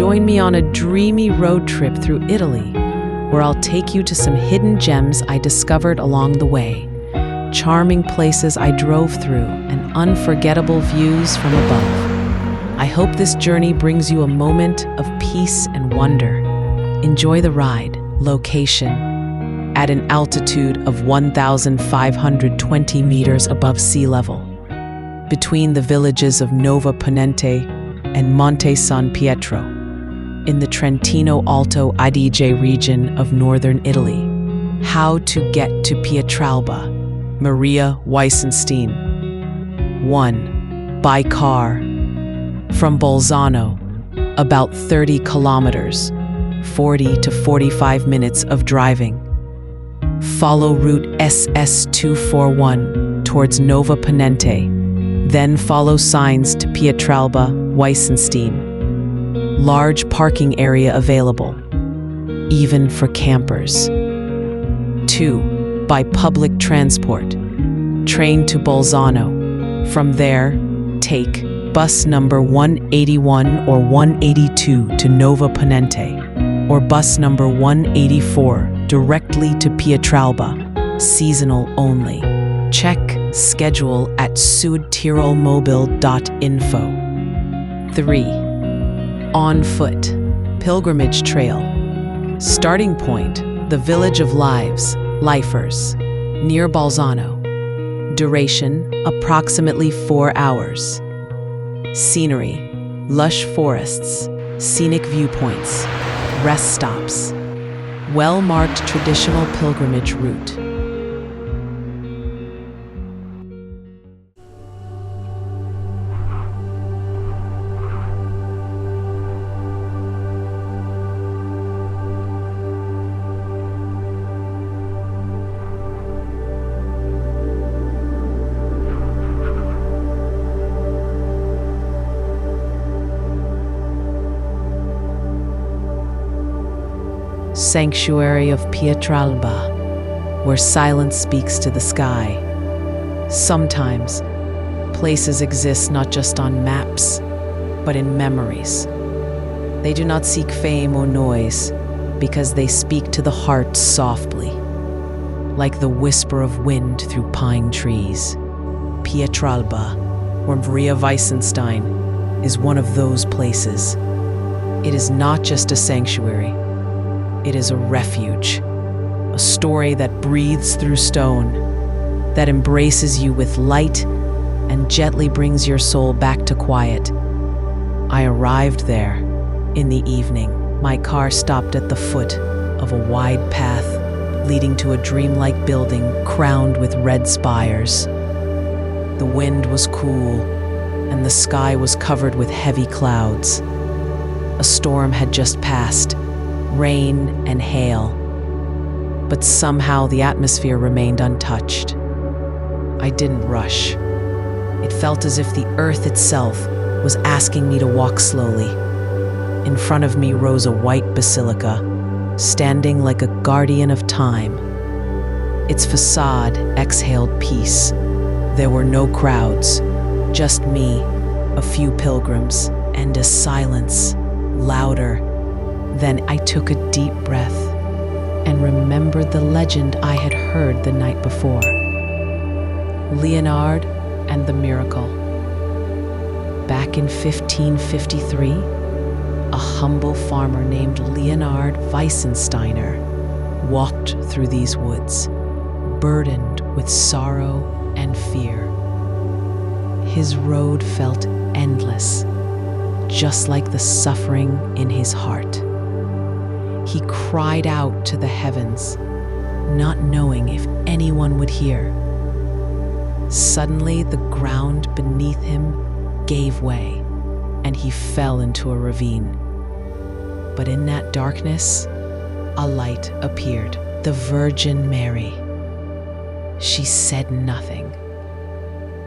Join me on a dreamy road trip through Italy, where I'll take you to some hidden gems I discovered along the way, charming places I drove through, and unforgettable views from above. I hope this journey brings you a moment of peace and wonder. Enjoy the ride. Location: at an altitude of 1,520 meters above sea level, between the villages of Nova Ponente and Monte San Pietro, in the Trentino-Alto Adige region of northern Italy. How to get to Pietralba. Maria Weissenstein. 1. By car. From Bolzano, about 30 kilometers, 40 to 45 minutes of driving. Follow route SS241 towards Nova Ponente, then follow signs to Pietralba, Weissenstein. Large parking area available, even for campers. 2. By public transport. Train to Bolzano. From there, take bus number 181 or 182 to Nova Ponente, or bus number 184 directly to Pietralba, seasonal only. Check schedule at sudtirolmobil.info. 3. On foot. Pilgrimage trail. Starting point: the village of Lifers, near Bolzano. Duration: approximately 4 hours. Scenery: lush forests, scenic viewpoints, rest stops. Well-marked traditional pilgrimage route. Sanctuary of Pietralba, where silence speaks to the sky. Sometimes, places exist not just on maps, but in memories. They do not seek fame or noise, because they speak to the heart softly, like the whisper of wind through pine trees. Pietralba, or Maria Weissenstein, is one of those places. It is not just a sanctuary. It is a refuge, a story that breathes through stone, that embraces you with light and gently brings your soul back to quiet. I arrived there in the evening. My car stopped at the foot of a wide path leading to a dreamlike building crowned with red spires. The wind was cool, and the sky was covered with heavy clouds. A storm had just passed, rain and hail, but somehow the atmosphere remained untouched. I didn't rush. It felt as if the earth itself was asking me to walk slowly. In front of me rose a white basilica, standing like a guardian of time. Its facade exhaled peace. There were no crowds, just me, a few pilgrims, and a silence, louder. Then I took a deep breath and remembered the legend I had heard the night before. Leonhard and the miracle. Back in 1553, a humble farmer named Leonhard Weissensteiner walked through these woods, burdened with sorrow and fear. His road felt endless, just like the suffering in his heart. He cried out to the heavens, not knowing if anyone would hear. Suddenly, the ground beneath him gave way, and he fell into a ravine. But in that darkness, a light appeared, the Virgin Mary. She said nothing,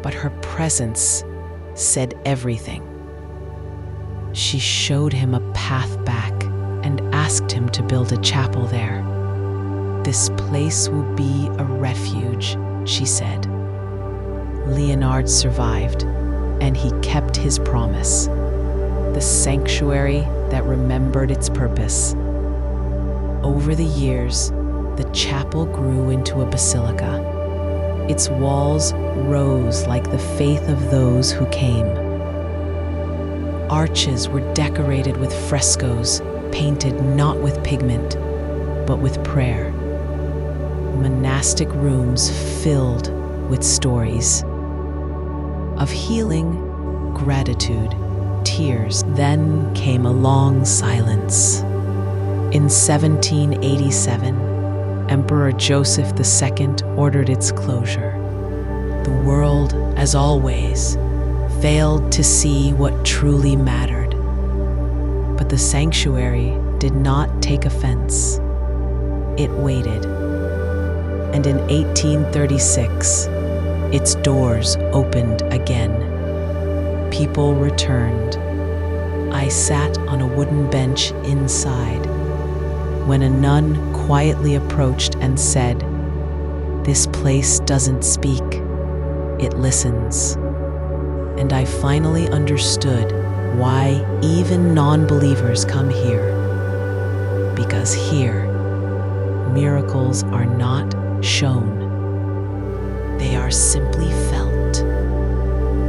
but her presence said everything. She showed him a path back and asked him to build a chapel there. "This place will be a refuge," she said. Leonhard survived, and he kept his promise. the sanctuary that remembered its purpose. Over the years, the chapel grew into a basilica. Its walls rose like the faith of those who came. Arches were decorated with frescoes, painted not with pigment, but with prayer. Monastic rooms filled with stories of healing, gratitude, tears. Then came a long silence. In 1787, Emperor Joseph II ordered its closure. The world, as always, failed to see what truly mattered. But the sanctuary did not take offense. It waited. And in 1836, its doors opened again. People returned. I sat on a wooden bench inside when a nun quietly approached and said, "This place doesn't speak, it listens." And I finally understood why even non-believers come here. Because here, miracles are not shown. They are simply felt.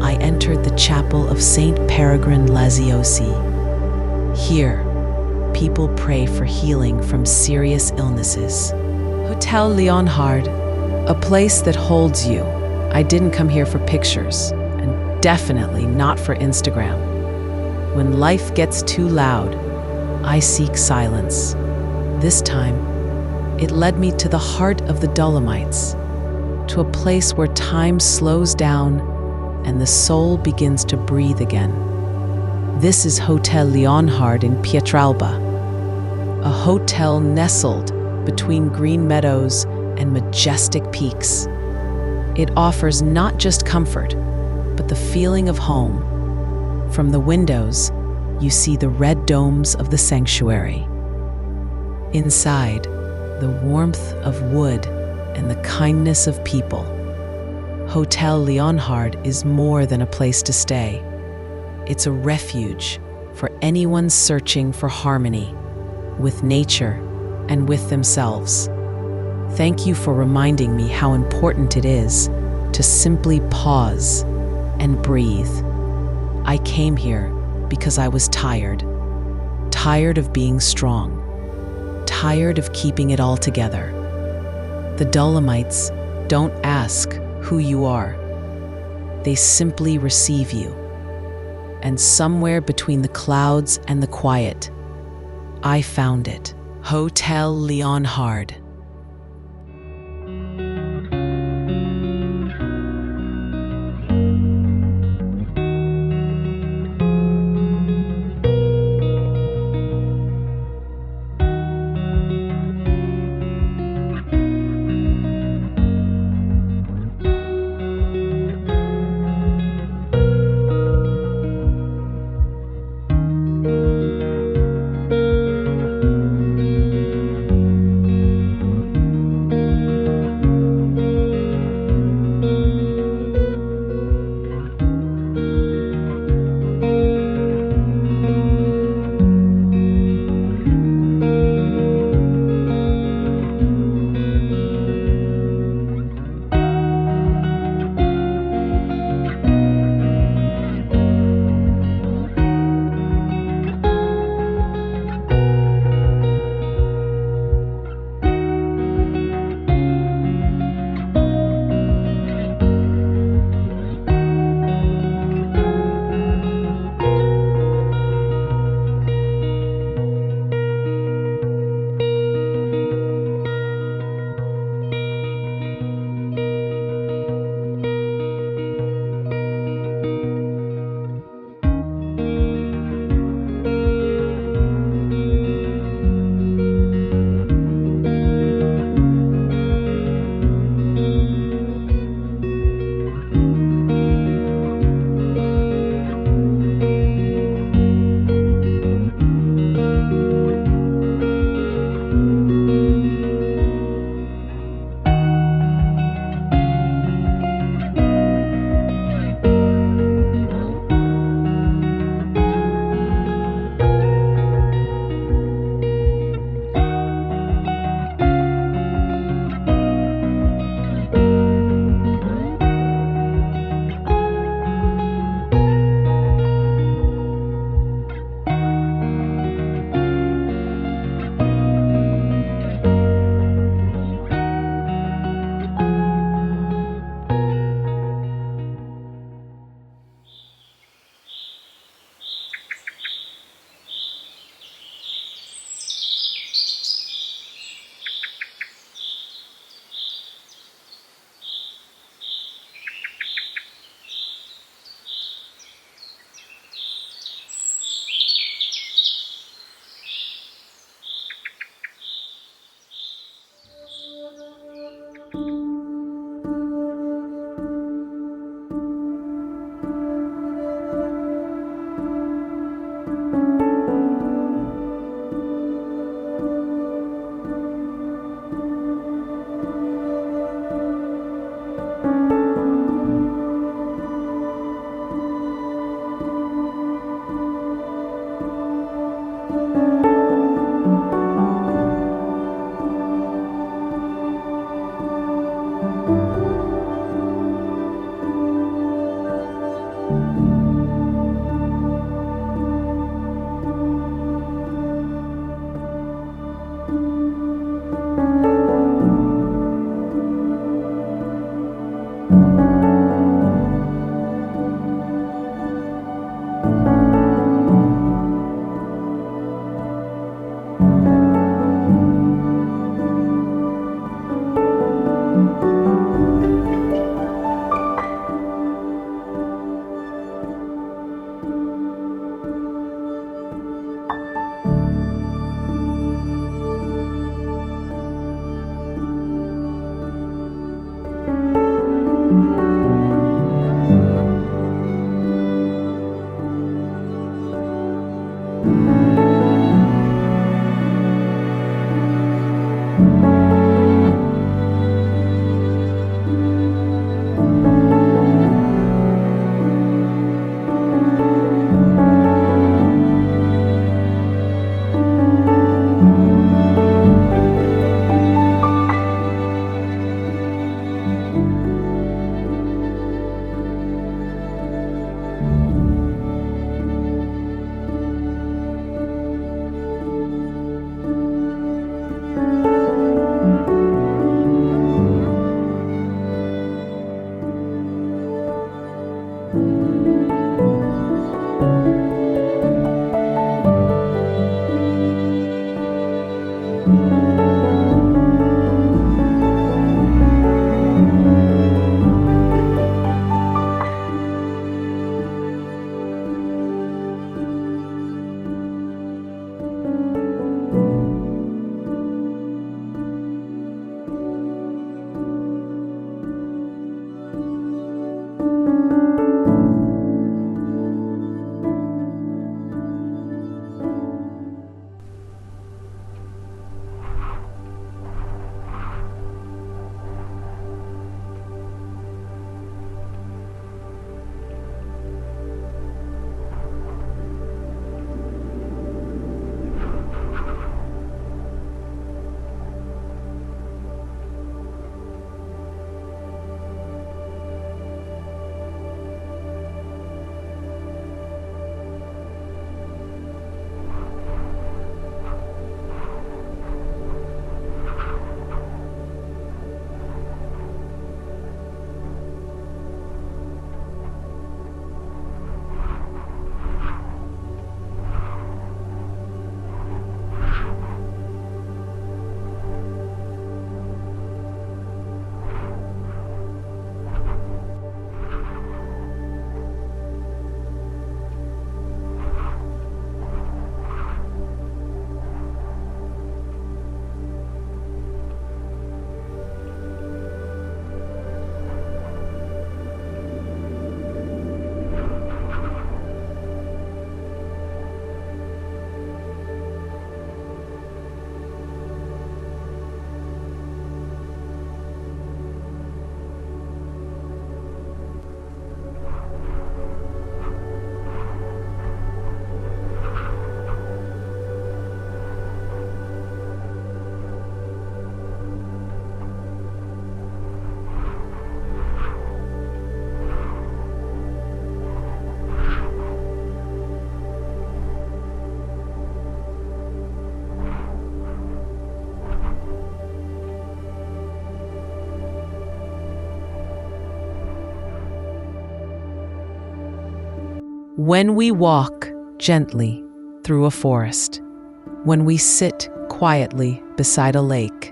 I entered the chapel of Saint Peregrine Laziosi. Here, people pray for healing from serious illnesses. Hotel Leonhard, a place that holds you. I didn't come here for pictures, and definitely not for Instagram. When life gets too loud, I seek silence. This time, it led me to the heart of the Dolomites, to a place where time slows down and the soul begins to breathe again. This is Hotel Leonhard in Pietralba, a hotel nestled between green meadows and majestic peaks. It offers not just comfort, but the feeling of home. From the windows, you see the red domes of the sanctuary. Inside, the warmth of wood and the kindness of people. Hotel Leonhard is more than a place to stay. It's a refuge for anyone searching for harmony with nature and with themselves. Thank you for reminding me how important it is to simply pause and breathe. I came here because I was tired. Tired of being strong. Tired of keeping it all together. The Dolomites don't ask who you are. They simply receive you. And somewhere between the clouds and the quiet, I found it. Hotel Leonhard. When we walk gently through a forest, when we sit quietly beside a lake,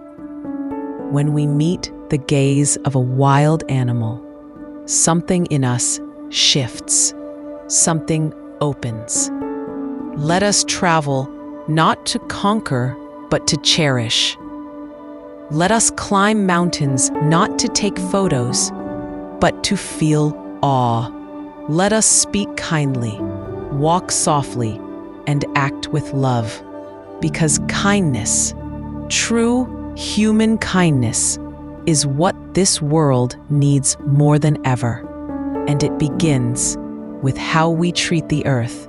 when we meet the gaze of a wild animal, something in us shifts, something opens. Let us travel not to conquer, but to cherish. Let us climb mountains not to take photos, but to feel awe. Let us speak kindly, walk softly, and act with love. Because kindness, true human kindness, is what this world needs more than ever. And it begins with how we treat the earth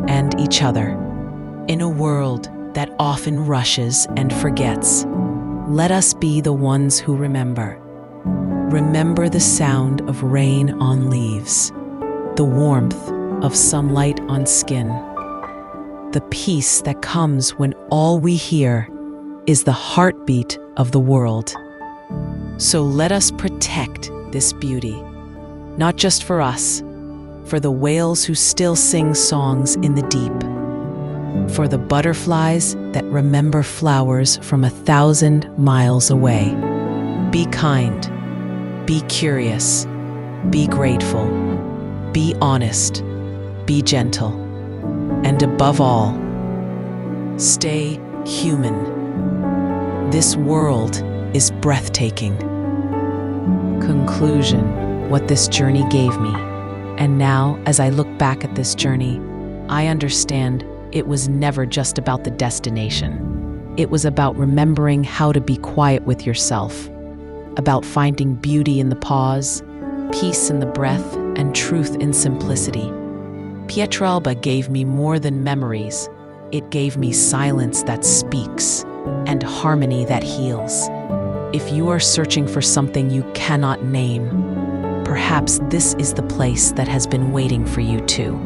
and each other. In a world that often rushes and forgets, let us be the ones who remember. Remember the sound of rain on leaves, the warmth of sunlight on skin, the peace that comes when all we hear is the heartbeat of the world. So let us protect this beauty, not just for us, for the whales who still sing songs in the deep, for the butterflies that remember flowers from 1,000 miles away. Be kind, be curious, be grateful, be honest, be gentle, and above all, stay human. This world is breathtaking. Conclusion: what this journey gave me. And now, as I look back at this journey, I understand it was never just about the destination. It was about remembering how to be quiet with yourself, about finding beauty in the pause, peace in the breath, and truth in simplicity. Pietralba gave me more than memories. It gave me silence that speaks and harmony that heals. If you are searching for something you cannot name, perhaps this is the place that has been waiting for you too.